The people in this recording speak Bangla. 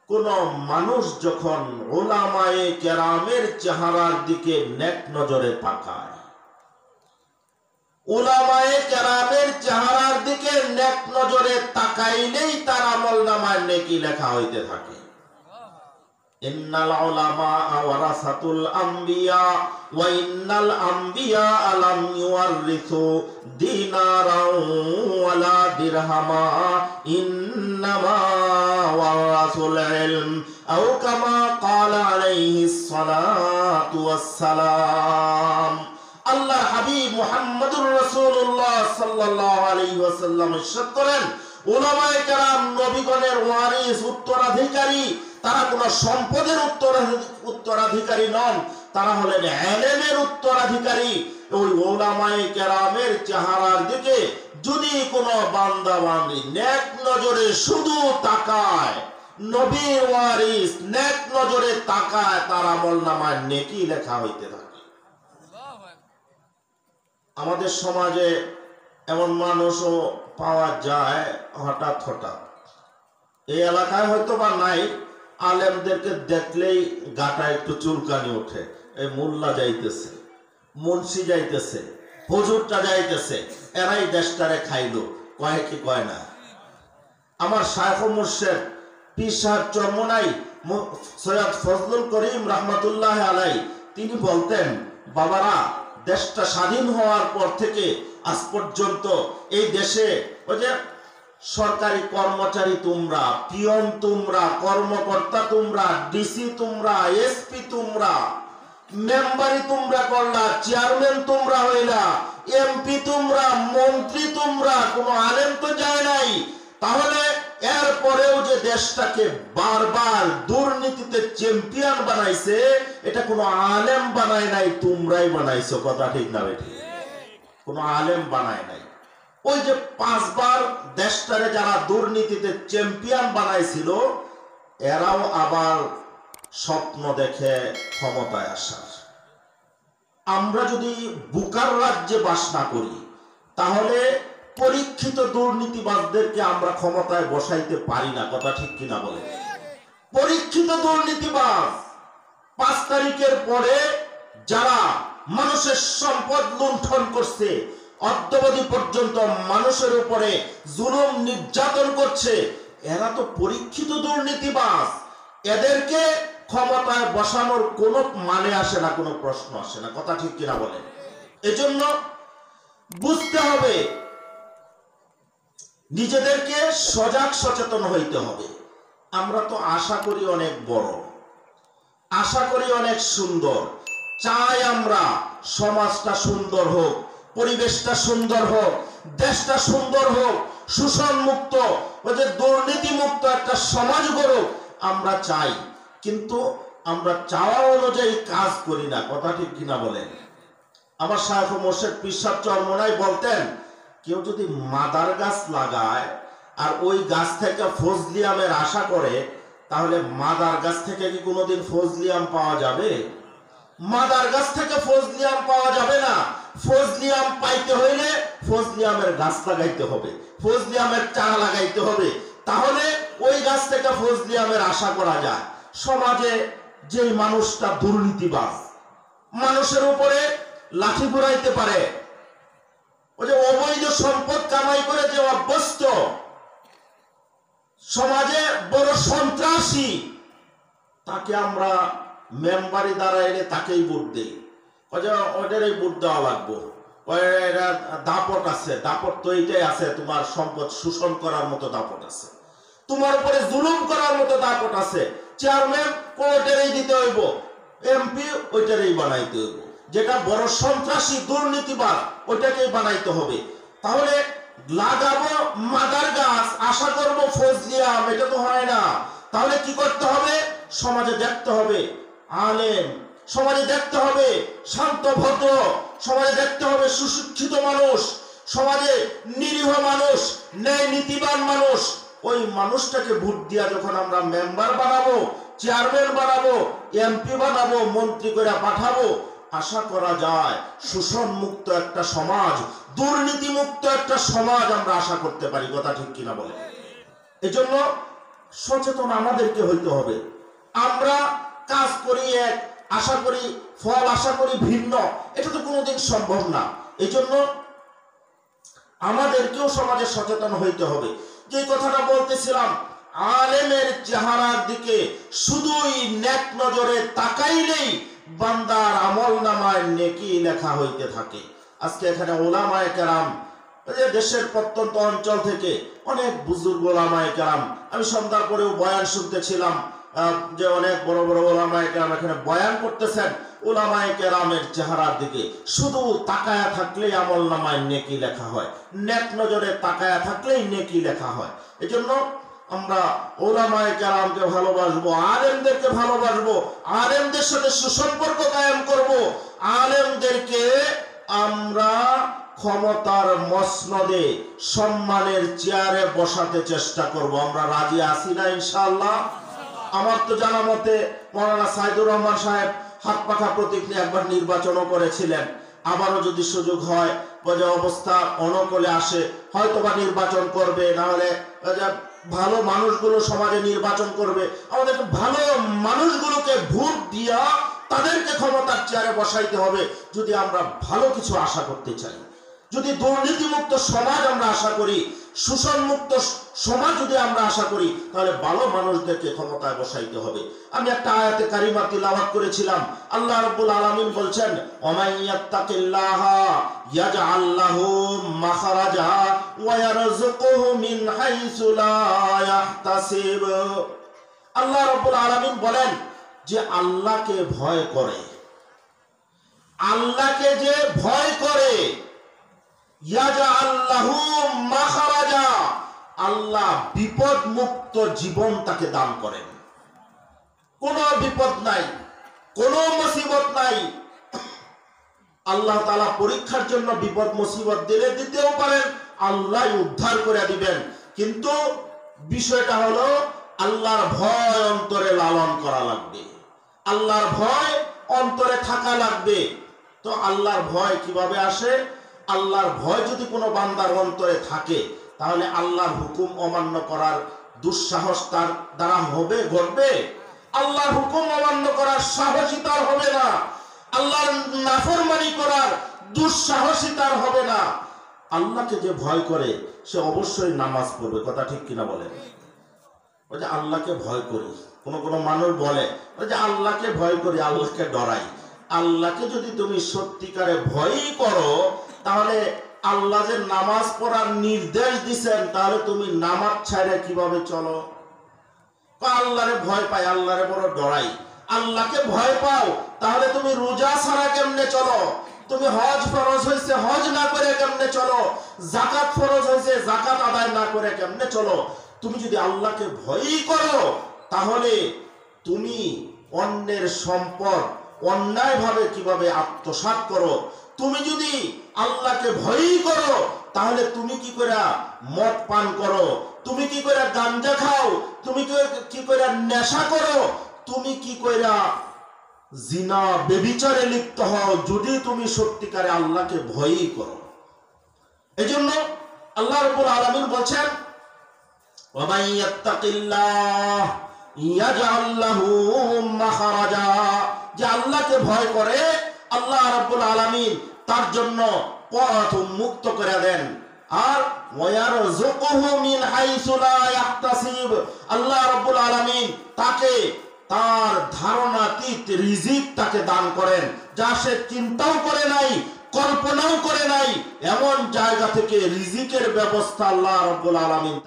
কোন মানুষ যখন উলামায়ে কেরামের চেহারার দিকে নেক নজরে তাকায়, উলামায়ে কেরামের চেহারার দিকে নেক নজরে তাকাইলেই তার আমলনামায় নেকি লেখা হইতে থাকে। ইন্নাল উলামা ওয়ারাসাতুল আম্বিয়া ওয়া ইন্নাল আম্বিয়া লাম ইউয়ারিসু দিনারাও ওয়ালা দিরহামা ইন্নামা ওয়ারাসুল ইলম আও কামা ক্বালা আলাইহিস সালাতু ওয়াস সালাম। আল্লাহ হাবিব মুহাম্মদুর রাসূলুল্লাহ সাল্লাল্লাহু আলাইহি ওয়াসাল্লাম ইরশাদ করেন, উলামায়ে কেরাম নবীগণের ওয়ারিস, উত্তরাধিকারী। তারা কোন সম্পদের উত্তরাধিকারী নন, তারা হলেন ইলমের উত্তরাধিকারী। ওই উলামায়ে কেরামের চেহারার দিকে যদি কোনো বান্দা বান্দি নেক নজরে শুধু তাকায়, নবীর ওয়ারিস নেক নজরে তাকায়, তার আমলনামায় নেকি লেখা হইতে থাকে। আমাদের সমাজে এমন মানুষও পাওয়া যায় হঠাৎ হঠাৎ, এই এলাকায় হয়তো বা নাই, আলেমদেরকে দেখলেই গাটা একটু চুলকানি ওঠে। এই মোল্লা যাইতেছে, মুন্সি যাইতেছে, হুজুরটা যাইতেছে, এরাই দেশটারে খাইলো, কয় কি কয় না। আমার শায়খ মুর্শিদ পীর সাহেব চরমনাই সৈয়দ ফজলুল করিম রহমতুল্লাহ আলাই, তিনি বলতেন, বাবারা, দেশটা স্বাধীন হওয়ার পর থেকে আজ পর্যন্ত এই দেশে ওই যে সরকারি কর্মচারী তোমরা, পিয়ন তোমরা, কর্মকর্তা তোমরা, ডিসি তোমরা, এসপি তোমরা, মেম্বারি তোমরা করলা, চেয়ারম্যান তোমরা হইলা, এমপি তোমরা, মন্ত্রী তোমরা, কোনো আলেম তো যায় নাই। তাহলে এরপরেও যে দেশটাকে বারবার দুর্নীতিতে চ্যাম্পিয়ন বানাইছে, এটা কোনো আলেম বানায় নাই, তোমরাই বানাইছো। কথা ঠিক না বেঠিক? কোনো আলেম বানায় নাই। ওই যে 5 বার দেশটারে যারা দুর্নীতিতে চ্যাম্পিয়ন বানাইছিল, এরাও আবার স্বপ্ন দেখে ক্ষমতায় আসার। আমরা যদি বুকার রাজ্যে বাস না করি, তাহলে পরীক্ষিত দুর্নীতিবাজদেরকে আমরা ক্ষমতায় বসাইতে পারি না। কথা ঠিক কিনা বলে? পরীক্ষিত দুর্নীতিবাজ 5 তারিখের পরে যারা মানুষের সম্পদ লুণ্ঠন করছে, অদ্যাবধি পর্যন্ত মানুষের উপরে জুলুম নির্যাতন করছে, এরা তো পরীক্ষিত দুর্নীতিবাজ। এদেরকে ক্ষমতায় বসানোর কোনো মানে আসে না, কোনো প্রশ্ন আসে না। কথা ঠিক কিনা বলেন? এজন্য বুঝতে হবে, নিজেদেরকে সজাগ সচেতন হইতে হবে। আমরা তো আশা করি অনেক বড়, আশা করি অনেক সুন্দর, চাই আমরা সমাজটা সুন্দর হোক, পরিবেশটা সুন্দর হোক, দেশটা সুন্দর হোক, শোষণ মুক্ত, ওই যে দুর্নীতি মুক্ত একটা সমাজ গড়ুক, আমরা চাই। কিন্তু আমরা চাওয়া অনুযায়ী কাজ করি না। কথা ঠিক কিনা বলেন? আমার শায়খ মুর্শিদ পীর সাহেব চরমনাই বলতেন, কেউ যদি মাদার গাছ লাগায় আর ওই গাছ থেকে ফজলি আমের আশা করে, তাহলে মাদার গাছ থেকে কি কোনোদিন ফজলি আম পাওয়া যাবে? মাদার গাছ থেকে ফজলি আম পাওয়া যাবে না। ফজলি আম পাইতে হইলে ফজলি আমের গাছ লাগাইতে হবে, ফজলি আমের চারা লাগাইতে হবে, তাহলে ওই গাছ থেকে ফজলি আমের আশা করা যায়। সমাজে যে মানুষটা দুর্নীতিবাজ, মানুষের উপরে লাঠি ঘুরাইতে পারে, ওই যে অবৈধ সম্পদ কামাই করে যে অভ্যস্ত, সমাজে বড় সন্ত্রাসী, তাকে আমরা মেম্বারি দ্বারা এনে তাকেই ভোট দেই। ওইটারই ভোট দেওয়া লাগবো, দাপট আছে, দাপট তো এইটাই আছে, তোমার সম্পদ শোষণ করার মতো দাপট আছে, তোমার উপরে জুলুম করার মতো দাপট আছে। চেয়ারম্যান ওইটারই দিতে হইব, এমপি ওইটারই বানাইতে হইব, যেটা বড় সন্ত্রাসী দুর্নীতিবাদ ওইটাকেই বানাইতে হবে। তাহলে লাগাবো মাদার গাছ, আশা করবো ফজলি আম, এটা তো হয় না। তাহলে কি করতে হবে? সমাজে দেখতে হবে আলেম, সমাজে দেখতে হবে শান্ত ভদ্র, সমাজে দেখতে হবে সুশিক্ষিত মানুষ, সমাজে নিরীহ মানুষ, ন্যায় নীতিবান মানুষ। ওই মানুষটাকে ভোট দিয়া যখন আমরা মেম্বার বানাবো, চেয়ারম্যান বানাবো, এমপি বানাবো, মন্ত্রী করে পাঠাবো, আশা করা যায় শোষণ মুক্ত একটা সমাজ, দুর্নীতি মুক্ত একটা সমাজ আমরা আশা করতে পারি। কথা ঠিক কিনা বলে? এজন্য সচেতন আমাদেরকে হইতে হবে। আমরা কাজ করি এক, আশা করি ফল আশা করি ভিন্ন, এটা তো কোনোদিন সম্ভব না। এই জন্য আমাদেরকেও সমাজে সচেতন হইতে হবে। যে কথাটা বলতেছিলাম, আলেমের চেহারার দিকে শুধুই নেক নজরে তাকাইলেই বান্দার আমল নামায় নেকি লেখা হইতে থাকে। আজকে এখানে ওলামায়ে কেরাম, দেশের প্রত্যন্ত অঞ্চল থেকে অনেক বুজুর্গ ওলামায়ে কেরাম, আমি সন্ধ্যার পরেও বয়ান শুনতেছিলাম যে অনেক বড় বড় ওলামায়ে কেরাম এখানে বয়ান করতেছেন। ওলামায়ে কেরামের চেহারার দিকে শুধু তাকায়া থাকলেই আমল নামায় নেকি লেখা হয়, নেক নজরে তাকায়া থাকলেই নেকি লেখা হয়। এজন্য আমরা ওলামায়ে কেরামকে ভালোবাসবো, আলেমদেরকে ভালোবাসবো, আলেমদের সাথে সুসম্পর্ক কায়েম করব, আলেমদেরকে আমরা ক্ষমতার মসনদে সম্মানের চেয়ারে বসাতে চেষ্টা করব। আমরা রাজি আছি না ইনশাআল্লাহ? আমার তো জানা মতে মাওলানা সাইদুর রহমান সাহেব হাত পাখা প্রতীক নিয়ে একবার নির্বাচনও করেছিলেন। আবারও যদি সুযোগ হয়, যে অবস্থা অনুকূলে আসে, হয়তো বা নির্বাচন করবে, না হলে ভালো মানুষগুলো সমাজে নির্বাচন করবে। আমাদের ভালো মানুষগুলোকে ভোট দিয়া তাদেরকে ক্ষমতার চেয়ারে বসাইতে হবে যদি আমরা ভালো কিছু আশা করতে চাই। যদি দুর্নীতিমুক্ত সমাজ আমরা আশা করি, শোষণমুক্ত সমাজ যদি আমরা আশা করি, তাহলে ভালো মানুষদেরকে ক্ষমতায় বসাইতে হবে। আমি একটা আয়াতে কারিমা তিলাওয়াত করেছিলাম। আল্লাহ রাব্বুল আলামিন বলছেন, ওমাইয়াত্তাকিল্লাহা ইয়াজআল লাহু মাখরাজা ওয়া ইয়ারযুকুহু মিন হাইসু লা ইয়াহতাসিব। আল্লাহ রাব্বুল আলামিন বলেন যে আল্লাহকে ভয় করে, আল্লাহকে যে ভয় করে, ইয়াজআল লাহু মাখরাজা, আল্লাহ বিপদ মুক্ত জীবন তাকে দান করেন। কোনো বিপদ নাই, কোনো মুসিবত নাই। আল্লাহ তাআলা পরীক্ষার জন্য বিপদ মুসিবত দিলে দিতেও পারেন, আল্লাহ উদ্ধার করে দিবেন। কিন্তু বিষয়টা হলো আল্লাহর ভয় অন্তরে লালন করা লাগবে, আল্লাহর ভয় অন্তরে থাকা লাগবে। তো আল্লাহর ভয় কিভাবে আসে? আল্লাহর ভয় যদি কোনো বান্দার অন্তরে থাকে, তাহলে আল্লাহর হুকুম অমান্য করার দুঃসাহস তার দ্বারা হবে, ঘটবে। আল্লাহর হুকুম অমান্য করার সাহসী তার হবে না, আল্লাহর নাফরমানি করার দুঃসাহসী তার হবে না। আল্লাহকে যে ভয় করে সে অবশ্যই নামাজ পড়বে। কথা ঠিক কিনা বলেন? ওই যে আল্লাহকে ভয় করি, কোনো মানুষ বলে ওই যে আল্লাহকে ভয় করি, আল্লাহকে ডরাই। আল্লাহকে যদি তুমি সত্যিকারে ভয়ই করো, তাহলে আল্লাহ যে নামাজ পড়ার নির্দেশ দিচ্ছেন, তাহলে তুমি নামাজ ছাড়া কিভাবে চলো? আল্লাহরে ভয় পাই, আল্লাহরে বড় ডরাই। আল্লাহকে ভয় পাও, তাহলে তুমি রোজা ছাড়া কেমনে চলো? তুমি হজ ফরজ হয়েছে হজ না করে কেমনে চলো? যাকাত ফরজ হয়েছে যাকাত আদায় না করে কেমনে চলো? তুমি যদি আল্লাহকে ভয়ই করো, তাহলে তুমি অন্যের সম্পদ অন্যায়ভাবে কিভাবে আত্মসাৎ করো? তুমি যদি আল্লাহকে ভয়ই করো, তাহলে তুমি কি করে মদ পান করো? তুমি কি করে গাঞ্জা খাও? তুমি কি করে নেশা করো? তুমি কি করে জিনা ব্যভিচারে লিপ্ত হও? যদি তুমি সত্যিকারে আল্লাহকে ভয়ই করো। এজন্য আল্লাহ রাব্বুল আলামিন বলেন, ওয়া মান ইয়াত্তাকিল্লাহ ইয়াজআল লাহু মাখরাজা, যে আল্লাহকে ভয় করে আল্লাহ রাব্বুল আলামিন তার জন্য পথ মুক্ত করে দেন। আর ওয়ারযুকুহু মিন হাইসু লা ইয়াহতাসিব, আল্লাহ রাব্বুল আলামিন তাকে তার ধারণাতীত রিজিক তাকে দান করেন, যা সে চিন্তাও করে নাই, কল্পনাও করে নাই। এমন জায়গা থেকে রিজিকের ব্যবস্থা আল্লাহ রাব্বুল আলামিন